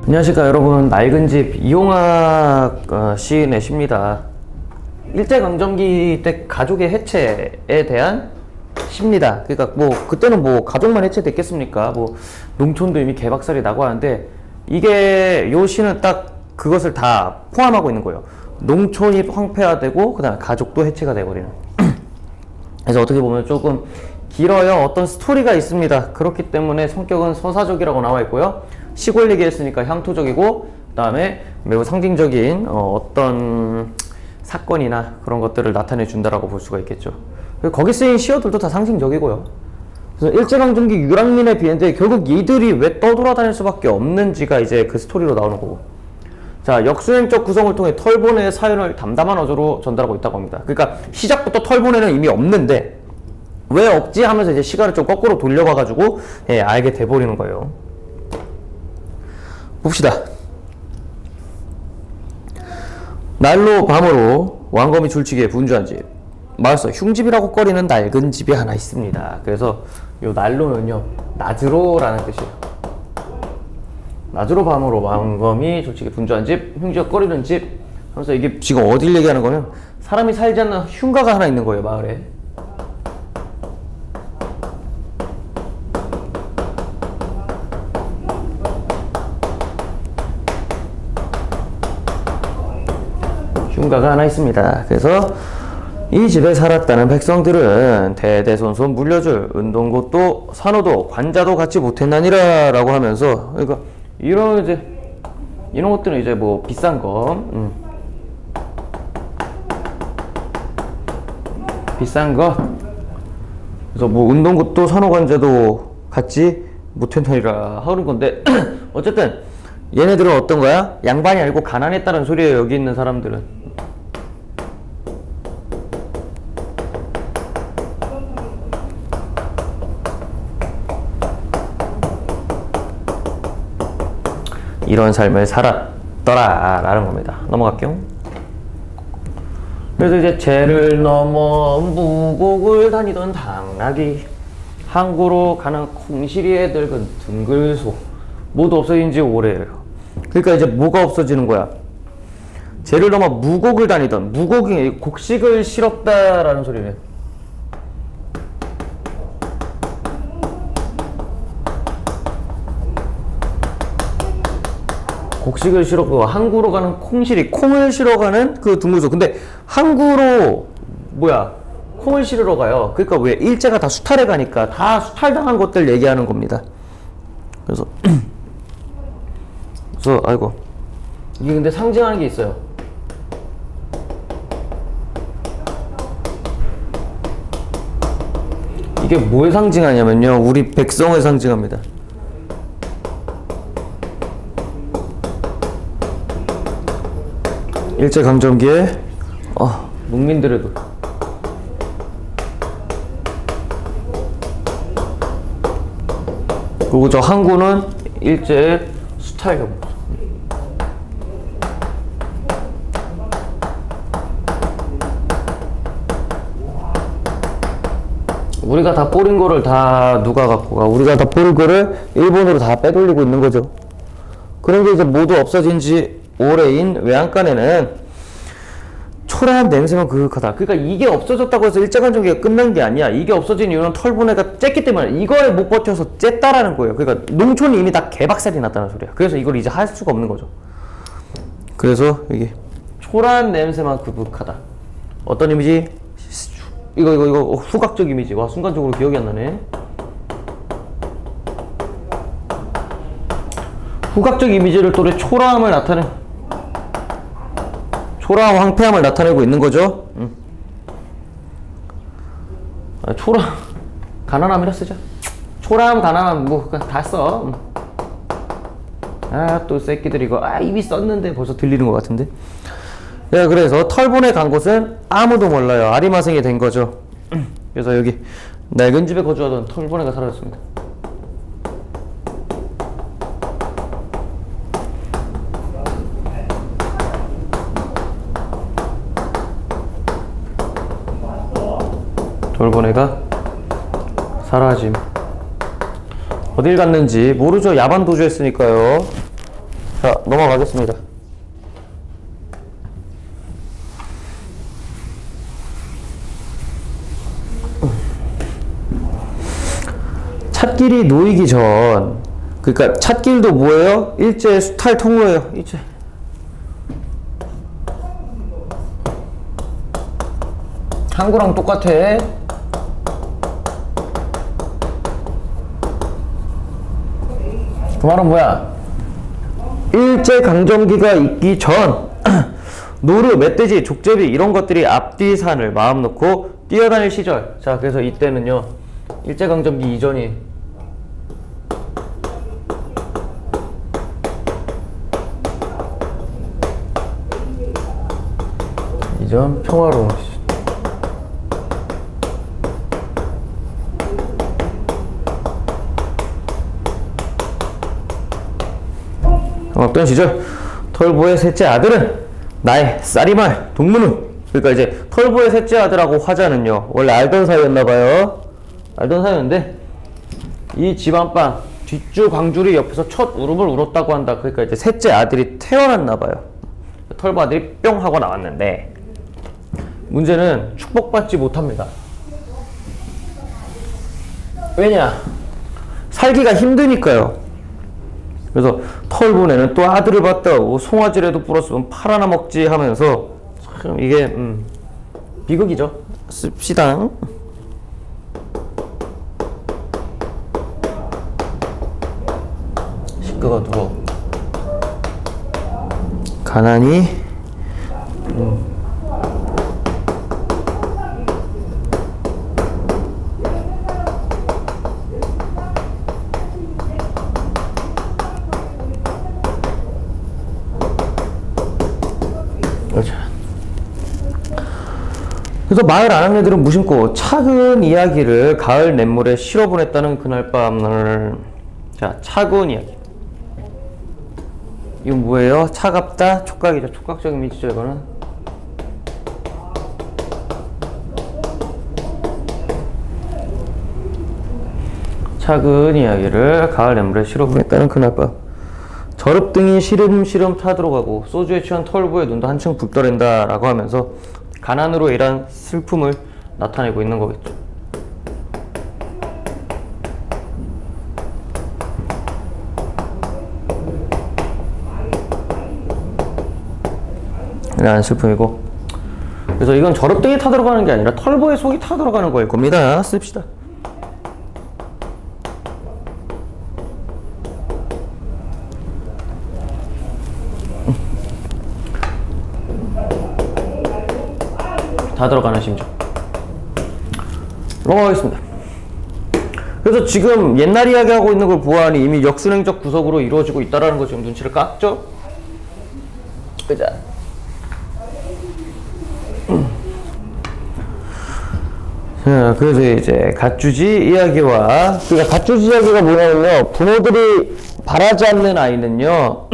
안녕하십니까 여러분. 낡은 집 이용학 시인의 시입니다. 일제강점기 때 가족의 해체에 대한 시입니다. 그러니까 뭐 그때는 뭐 가족만 해체됐겠습니까? 뭐 농촌도 이미 개박살이 나고 하는데, 이게 요 시는 딱 그것을 다 포함하고 있는 거예요. 농촌이 황폐화되고 그 다음에 가족도 해체가 돼버리는. 그래서 어떻게 보면 조금 길어요. 어떤 스토리가 있습니다. 그렇기 때문에 성격은 서사적이라고 나와 있고요. 시골 얘기했으니까 향토적이고, 그 다음에 매우 상징적인 어떤 사건이나 그런 것들을 나타내 준다라고 볼 수가 있겠죠. 거기 쓰인 시어들도 다 상징적이고요. 그래서 일제강점기 유랑민에 비했는데 결국 이들이 왜 떠돌아다닐 수밖에 없는지가 이제 그 스토리로 나오는 거고. 자, 역수행적 구성을 통해 털보네의 사연을 담담한 어조로 전달하고 있다고 합니다. 그러니까 시작부터 털보네는 이미 없는데 왜 없지 하면서 이제 시간을 좀 거꾸로 돌려봐가지고 알게 돼버리는 거예요. 봅시다. 날로 밤으로 왕검이 줄치기에 분주한 집, 마을서 흉집이라고 꺼리는 낡은 집이 하나 있습니다. 그래서 요 날로는요, 낮으로라는 뜻이에요. 낮으로 밤으로 왕검이 줄치기에 분주한 집, 흉집이라고 꺼리는 집 하면서, 이게 지금 어딜 얘기하는 거는 사람이 살지 않는 흉가가 하나 있는 거예요, 마을에. 흉가가 하나 있습니다. 그래서 이 집에 살았다는 백성들은 대대손손 물려줄 은동곳도 산호도 관자도 갖지 못했나니라 라고 하면서, 그러니까 이런 것들은 이제 뭐 비싼 거, 비싼 거, 그래서 뭐 은동곳도 산호관자도 갖지 못했나니라 하는 건데 어쨌든 얘네들은 어떤 거야? 양반이 아니고 가난했다는 소리예요. 여기 있는 사람들은. 이런 삶을 살았더라 라는 겁니다. 넘어갈게요. 그래서 이제 제를 넘어 무곡을 다니던 당나귀, 항구로 가는 콩시리에 늙은 등글소 모두 없어진 지 오래예요. 그러니까 이제 뭐가 없어지는 거야? 제를 넘어 무곡을 다니던, 무곡이 곡식을 실었다라는 소리네. 곡식을 실었고, 항구로 가는 콩실이, 콩을 실어가는 그 등글소. 근데 항구로 콩을 실으러 가요. 그러니까 왜 일제가 다 수탈해 가니까 다 수탈당한 것들 얘기하는 겁니다. 그래서 아이고, 이게 근데 상징하는 게 있어요. 이게 뭘 상징하냐면요, 우리 백성을 상징합니다. 일제강점기에 농민들에도 그리고 저 항구는 일제의 수탈경. 우리가 다 뿌린 거를 다 누가 갖고 가? 우리가 다 뿌린 거를 일본으로 다 빼돌리고 있는 거죠. 그런 게 이제 모두 없어진 지 오래인 외양간에는 초라한 냄새만 그윽하다. 그러니까 이게 없어졌다고 해서 일제강점기가 끝난 게 아니야. 이게 없어진 이유는 털보네가 쬐기 때문에, 이거에 못 버텨서 쬐다라는 거예요. 그러니까 농촌이 이미 다 개박살이 났다는 소리야. 그래서 이걸 이제 할 수가 없는 거죠. 그래서 이게 초라한 냄새만 그윽하다. 어떤 이미지? 이거 후각적 이미지. 와, 순간적으로 기억이 안 나네. 후각적 이미지를 또래 초라함을 초라함, 황폐함을 나타내고 있는 거죠. 가난함이라 쓰자. 초라함, 가난함, 뭐, 다 써. 또 새끼들 이거, 이미 썼는데 벌써 들리는 것 같은데. 그래서 털보네 간 곳은 아무도 몰라요. 아리마생이 된 거죠. 그래서 여기 낡은 집에 거주하던 털보네가 사라졌습니다. 돌고래가 사라짐. 어딜 갔는지 모르죠. 야반 도주했으니까요. 자, 넘어가겠습니다. 찻길이 놓이기 전, 그러니까 찻길도 뭐예요? 일제 수탈 통로예요. 일제. 항구랑 똑같아. 그 말은 뭐야? 일제강점기가 있기 전 노루, 멧돼지, 족제비 이런 것들이 앞뒤 산을 마음 놓고 뛰어다닐 시절. 자, 그래서 이때는요, 일제강점기 이전이 이전 평화로운 시절. 어떤 시절 털보의 셋째 아들은 나의 쌀이말 동문은, 그러니까 이제 털보의 셋째 아들하고 화자는요 원래 알던 사이였나봐요. 알던 사이였는데 이 집안방 뒷주 광주리 옆에서 첫 울음을 울었다고 한다. 그러니까 이제 셋째 아들이 태어났나봐요. 털보 아들이 뿅 하고 나왔는데 문제는 축복받지 못합니다. 왜냐? 살기가 힘드니까요. 그래서 털보네는 또 아들을 봤다고 송아지라도 불었으면 팔아나 먹지 하면서 참 이게 비극이죠. 씁시다. 식구가 누워 가난이 그래서 마을 아낙네들은 무심코 차근 이야기를 가을 냇물에 실어 보냈다는 그날 밤을. 자, 차근 이야기. 이건 뭐예요? 차갑다? 촉각이죠. 촉각적인 미치죠, 이거는. 차근 이야기를 가을 냇물에 실어 보냈다는 그날 밤. 저릅등이 시름시름 타들어가고 소주에 취한 털보의 눈도 한층 붉더랜다 라고 하면서 가난으로 인한 슬픔을 나타내고 있는 거겠죠. 이런 슬픔이고, 그래서 이건 저릅등이 타들어가는 게 아니라 털보의 속이 타들어가는 거일 겁니다. 씁시다. 다 들어가는 심정. 넘어가겠습니다. 그래서 지금 옛날 이야기하고 있는 걸 보아하니 이미 역순행적 구석으로 이루어지고 있다는 거 지금 눈치를 깠죠? 그자. 자, 그래서 이제 갓주지 이야기와, 그러니까 갓주지 이야기가 뭐냐면요, 부모들이 바라지 않는 아이는요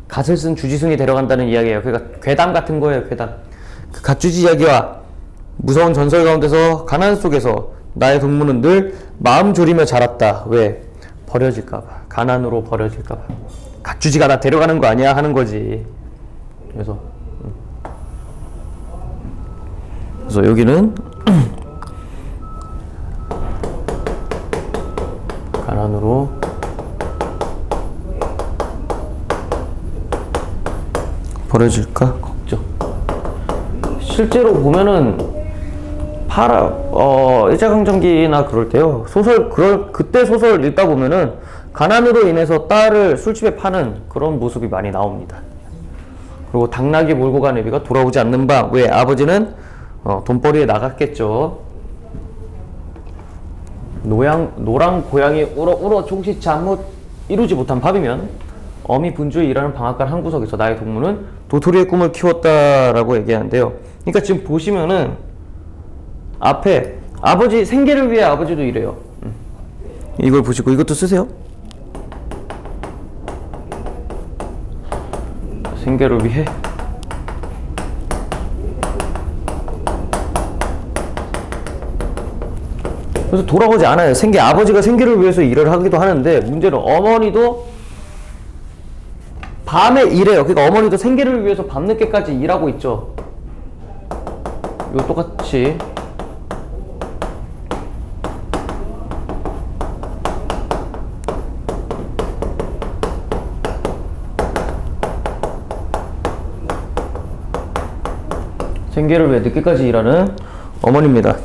갓을 쓴 주지승이 데려간다는 이야기예요. 그러니까 괴담 같은 거예요, 괴담. 그 갓주지 이야기와 무서운 전설 가운데서 가난 속에서 나의 동무는 늘 마음 졸이며 자랐다. 왜? 버려질까봐. 가난으로 버려질까봐. 갓주지가 나 데려가는 거 아니야 하는 거지. 그래서 여기는 가난으로 버려질까 걱정. 실제로 보면은 일제강점기나 그럴 때요, 그때 소설 읽다 보면은 가난으로 인해서 딸을 술집에 파는 그런 모습이 많이 나옵니다. 그리고 당나귀 몰고 간 애비가 돌아오지 않는 밤. 왜? 아버지는 돈벌이에 나갔겠죠. 노랑 고양이 울어 종시 잠못 이루지 못한 밤이면 어미 분주히 일하는 방앗간 한 구석에서 나의 동무는 도토리의 꿈을 키웠다라고 얘기하는데요. 그러니까 지금 보시면은 앞에 아버지, 생계를 위해 아버지도 이래요. 이걸 보시고 이것도 쓰세요. 생계를 위해 그래서 돌아오지 않아요. 아버지가 생계를 위해서 일을 하기도 하는데 문제는 어머니도 밤에 일해요. 그러니까 어머니도 생계를 위해서 밤늦게까지 일하고 있죠. 이거 똑같이 생계를 위해 늦게까지 일하는 어머니입니다.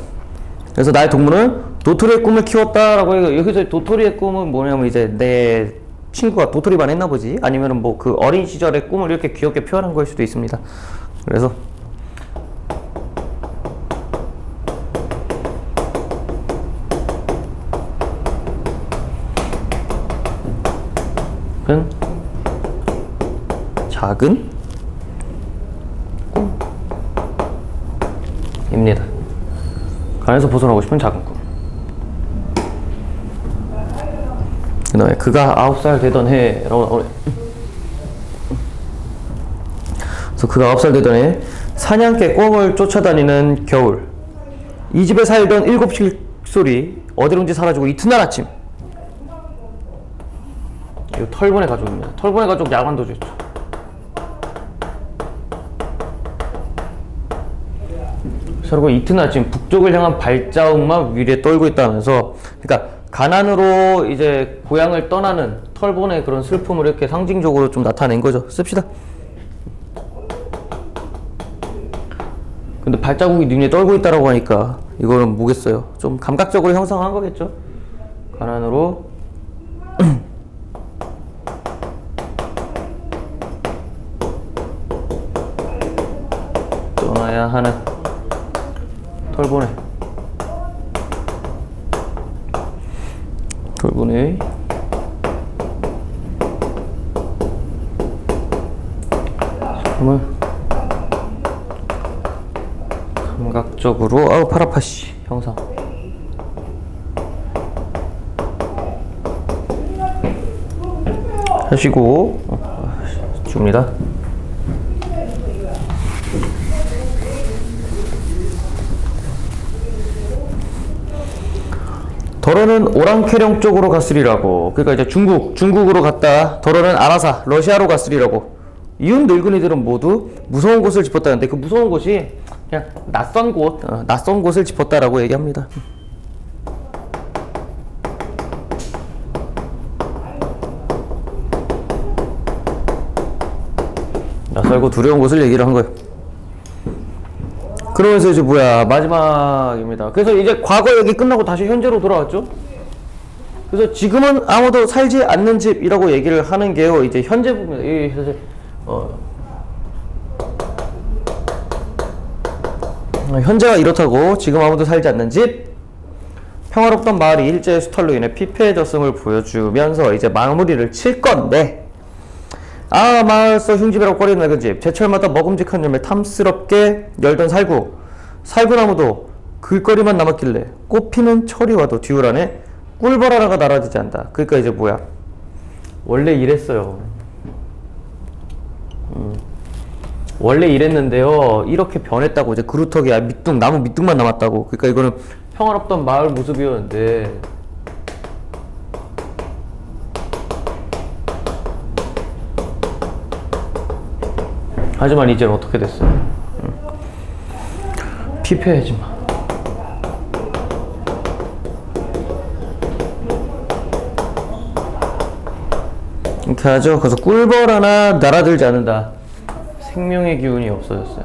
그래서 나의 동물은 도토리의 꿈을 키웠다라고 해요. 여기서 도토리의 꿈은 뭐냐면 이제 내 친구가 도토리만 했나 보지, 아니면은 뭐 그 어린 시절의 꿈을 이렇게 귀엽게 표현한 걸 수도 있습니다. 그래서 작은 꿈입니다. 간에서 벗어나고 싶은 작은 꿈. 그 다음에 그가 9살 되던 해라고. 그래서 그가 9살 되던 해 사냥개 꿩을 쫓아다니는 겨울, 이 집에 살던 7 식솔이 어디론지 사라지고 이튿날 아침. 이거 털보네 가족입니다. 털보네 가족 야관도 좋죠. 그리고 이튿날 아침 북쪽을 향한 발자국만 위에 떨고 있다면서, 그러니까 가난으로 이제 고향을 떠나는 털보네 그런 슬픔을 이렇게 상징적으로 좀 나타낸 거죠. 씁시다. 근데 발자국이 눈에 떨고 있다라고 하니까 이거는 뭐겠어요? 좀 감각적으로 형성한 거겠죠? 가난으로 떠나야 하는 털보네. 털보네. 정말 감각적으로, 아우 팔 아파 씨 형상. 하시고 줍니다. 더러는 오랑캐령 쪽으로 갔으리라고. 그러니까 이제 중국으로 갔다 더러는 알아서 러시아로 갔으리라고. 이웃 늙은이들은 모두 무서운 곳을 짚었다는데, 그 무서운 곳이 그냥 낯선 곳을 짚었다라고 얘기합니다. 낯설고 두려운 곳을 얘기를 한 거예요. 그러면서 이제 뭐야, 마지막입니다. 그래서 이제 과거 얘기 끝나고 다시 현재로 돌아왔죠. 그래서 지금은 아무도 살지 않는 집이라고 얘기를 하는 게요, 이제 현재 부분. 이 현재가 이렇다고. 지금 아무도 살지 않는 집, 평화롭던 마을이 일제의 수탈로 인해 피폐해졌음을 보여주면서 이제 마무리를 칠 건데, 아 마을서 흉집이라고 꺼리는 낡은 집, 제철마다 먹음직한 열매 탐스럽게 열던 살구나무도 글거리만 남았길래 꽃피는 철이 와도 뒷울 안에 꿀벌 하나가 날아지지 않는다. 그러니까 이제 뭐야, 원래 이랬어요. 원래 이랬는데요, 이렇게 변했다고. 이제 그루터기 나무 밑둥만 남았다고. 그러니까 이거는 평화롭던 마을 모습이었는데, 하지만 이제는 어떻게 됐어요? 피폐해지마. 이렇게 하죠. 그래서 꿀벌 하나 날아들지 않는다. 생명의 기운이 없어졌어요.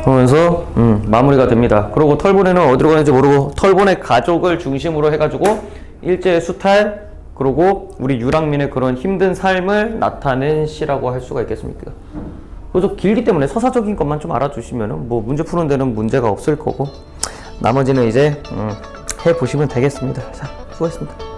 그러면서 마무리가 됩니다. 그리고 털보네는 어디로 가는지 모르고 털보네 가족을 중심으로 해가지고 일제의 수탈, 그리고 우리 유랑민의 그런 힘든 삶을 나타낸 시라고 할 수가 있겠습니까? 그래서 길기 때문에 서사적인 것만 좀 알아두시면은 뭐 문제 푸는 데는 문제가 없을 거고, 나머지는 이제 해보시면 되겠습니다. 자, 수고했습니다.